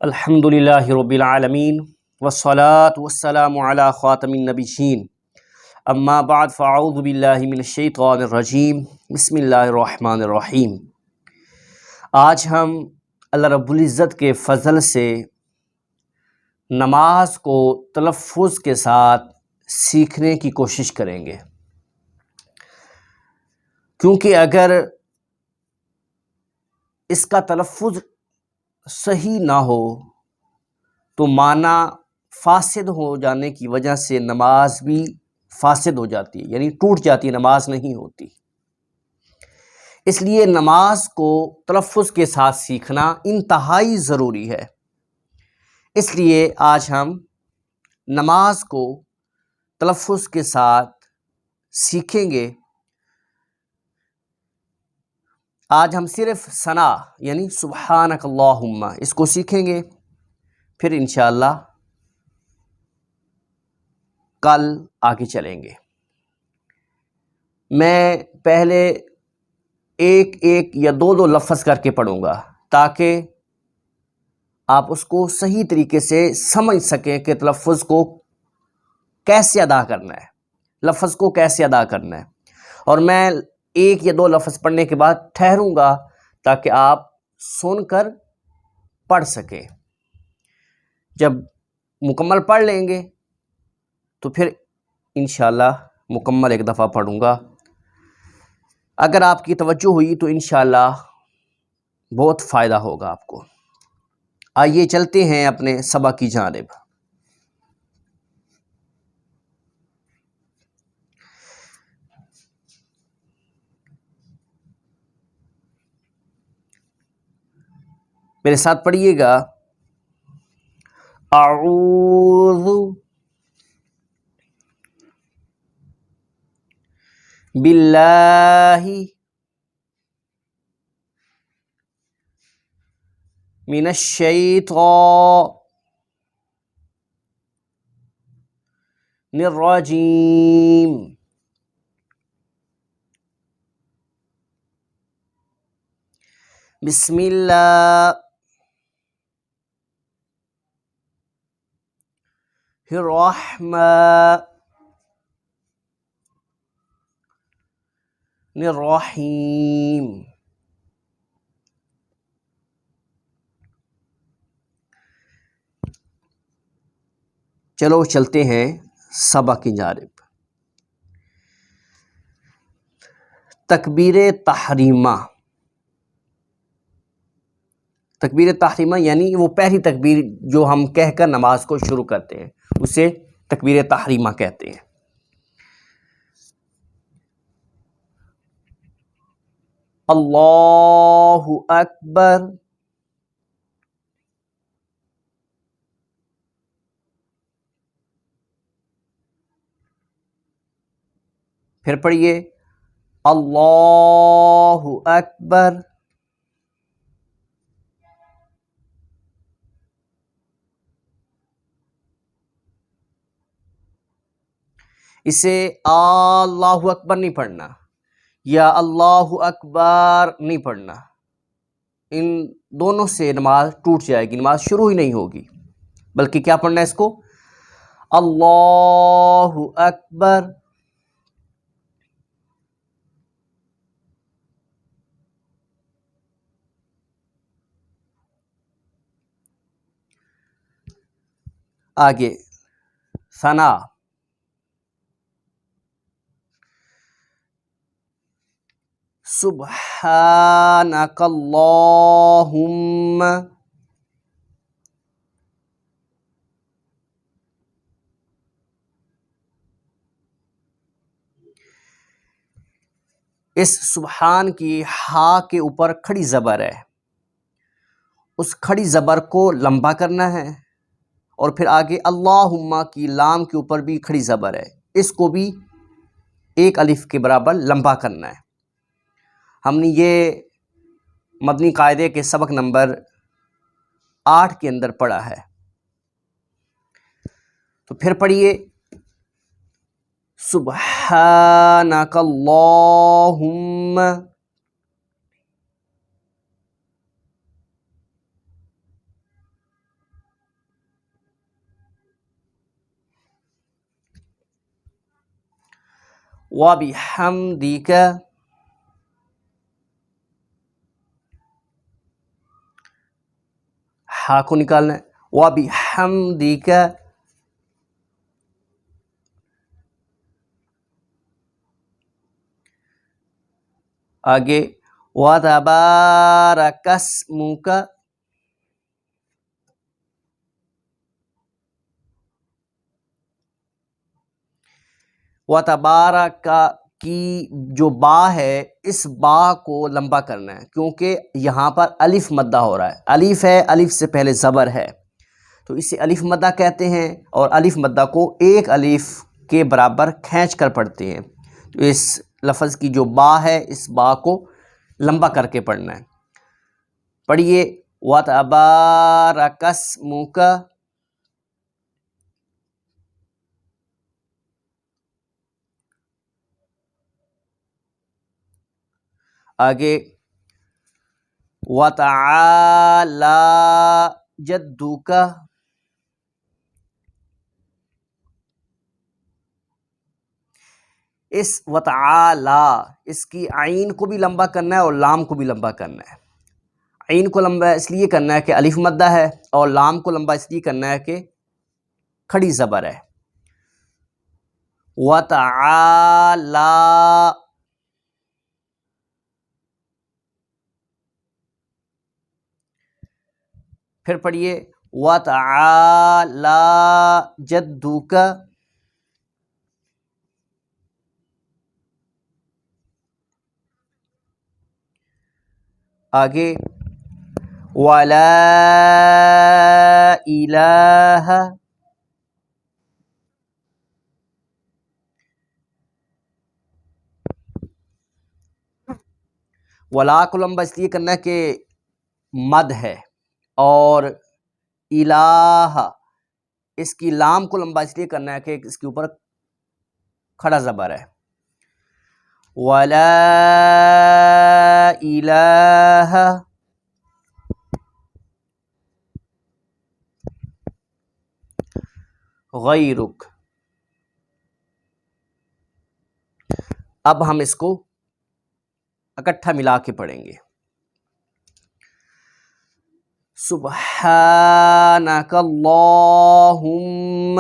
الحمدللہ رب العالمین والصلاة والسلام علی خاتم النبیین اما بعد فاعوذ باللہ من الشیطان الرجیم بسم اللہ الرحمن الرحیم۔ آج ہم اللہ رب العزت کے فضل سے نماز کو تلفظ کے ساتھ سیکھنے کی کوشش کریں گے، کیونکہ اگر اس کا تلفظ صحیح نہ ہو تو معنی فاسد ہو جانے کی وجہ سے نماز بھی فاسد ہو جاتی ہے، یعنی ٹوٹ جاتی ہے، نماز نہیں ہوتی۔ اس لیے نماز کو تلفظ کے ساتھ سیکھنا انتہائی ضروری ہے۔ اس لیے آج ہم نماز کو تلفظ کے ساتھ سیکھیں گے۔ آج ہم صرف ثنا یعنی سبحانک اللہم اس کو سیکھیں گے، پھر انشاءاللہ کل آگے چلیں گے۔ میں پہلے ایک یا دو لفظ کر کے پڑھوں گا تاکہ آپ اس کو صحیح طریقے سے سمجھ سکیں کہ تلفظ کو کیسے ادا کرنا ہے، لفظ کو کیسے ادا کرنا ہے۔ اور میں ایک یا دو لفظ پڑھنے کے بعد ٹھہروں گا تاکہ آپ سن کر پڑھ سکیں۔ جب مکمل پڑھ لیں گے تو پھر انشاءاللہ مکمل ایک دفعہ پڑھوں گا۔ اگر آپ کی توجہ ہوئی تو انشاءاللہ بہت فائدہ ہوگا آپ کو۔ آئیے چلتے ہیں اپنے سبق کی جانب۔ میرے ساتھ پڑھیے گا، اعوذ باللہ من الشیطان الرجیم۔ بسم اللہ الرحمن الرحیم۔ چلو چلتے ہیں سبق کی جانب۔ تکبیر تحریمہ۔ تکبیر تحریمہ یعنی وہ پہلی تکبیر جو ہم کہہ کر نماز کو شروع کرتے ہیں اسے تکبیر تحریمہ کہتے ہیں۔ اللہ اکبر، پھر پڑھیے اللہ اکبر، اسے اللہ اکبر نہیں پڑھنا یا اللہ اکبر نہیں پڑھنا، ان دونوں سے نماز ٹوٹ جائے گی، نماز شروع ہی نہیں ہوگی۔ بلکہ کیا پڑھنا ہے اس کو؟ اللہ اکبر، آگے ثنا، سبحانک اللہم، اس سبحان کی ہا کے اوپر کھڑی زبر ہے، اس کھڑی زبر کو لمبا کرنا ہے، اور پھر آگے اللہم کی لام کے اوپر بھی کھڑی زبر ہے، اس کو بھی ایک الف کے برابر لمبا کرنا ہے۔ ہم نے یہ مدنی قاعدے کے سبق نمبر 8 کے اندر پڑھا ہے۔ تو پھر پڑھیے سبحانک اللہم، وبحمدک، ہا کو نکالنا ہے، وبحمدک، آگے وتبارک اسمک، وتبارک کی جو با ہے اس با کو لمبا کرنا ہے، کیونکہ یہاں پر الف مدہ ہو رہا ہے، الف ہے، الف سے پہلے زبر ہے تو اسے الف مدہ کہتے ہیں، اور الف مدہ کو ایک الف کے برابر کھینچ کر پڑھتے ہیں، تو اس لفظ کی جو با ہے اس با کو لمبا کر کے پڑھنا ہے۔ پڑھیے وَتَبَارَكَ اسْمُكَ، آگے وَتَعَالَى جَدُّكَ، اس وَتَعَالَى اس کی عین کو بھی لمبا کرنا ہے اور لام کو بھی لمبا کرنا ہے۔ عین کو لمبا اس لیے کرنا ہے کہ الف مدہ ہے، اور لام کو لمبا اس لیے کرنا ہے کہ کھڑی زبر ہے۔ وَتَعَالَى، پھر پڑھیے وَتَعَالَى جَدُّكَ، آگے وَلَا إِلَٰهَ، ولا کو لمبا اس لیے کرنا ہے کہ مد ہے، اور الہ اس کی لام کو لمبا اس لیے کرنا ہے کہ اس کے اوپر کھڑا زبر ہے۔ وَلَا إِلَٰهَ غَيْرُكَ، اب ہم اس کو اکٹھا ملا کے پڑھیں گے۔ سبحانک اللہم،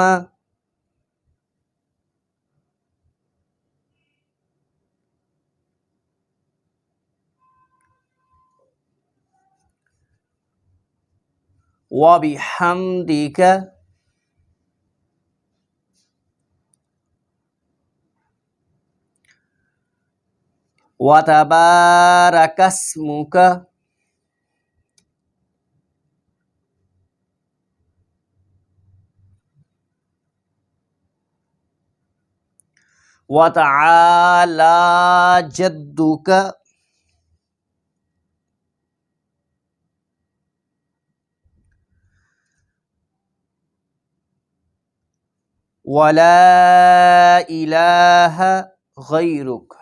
وبحمدک، وتبارک اسمک، وتعالی جدک، ولا الہ غیرک۔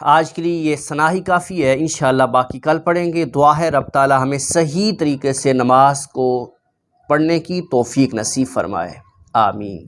آج کے لیے یہ ثنا ہی کافی ہے، انشاءاللہ باقی کل پڑھیں گے۔ دعا ہے رب تعالی ہمیں صحیح طریقے سے نماز کو پڑھنے کی توفیق نصیب فرمائے، آمین۔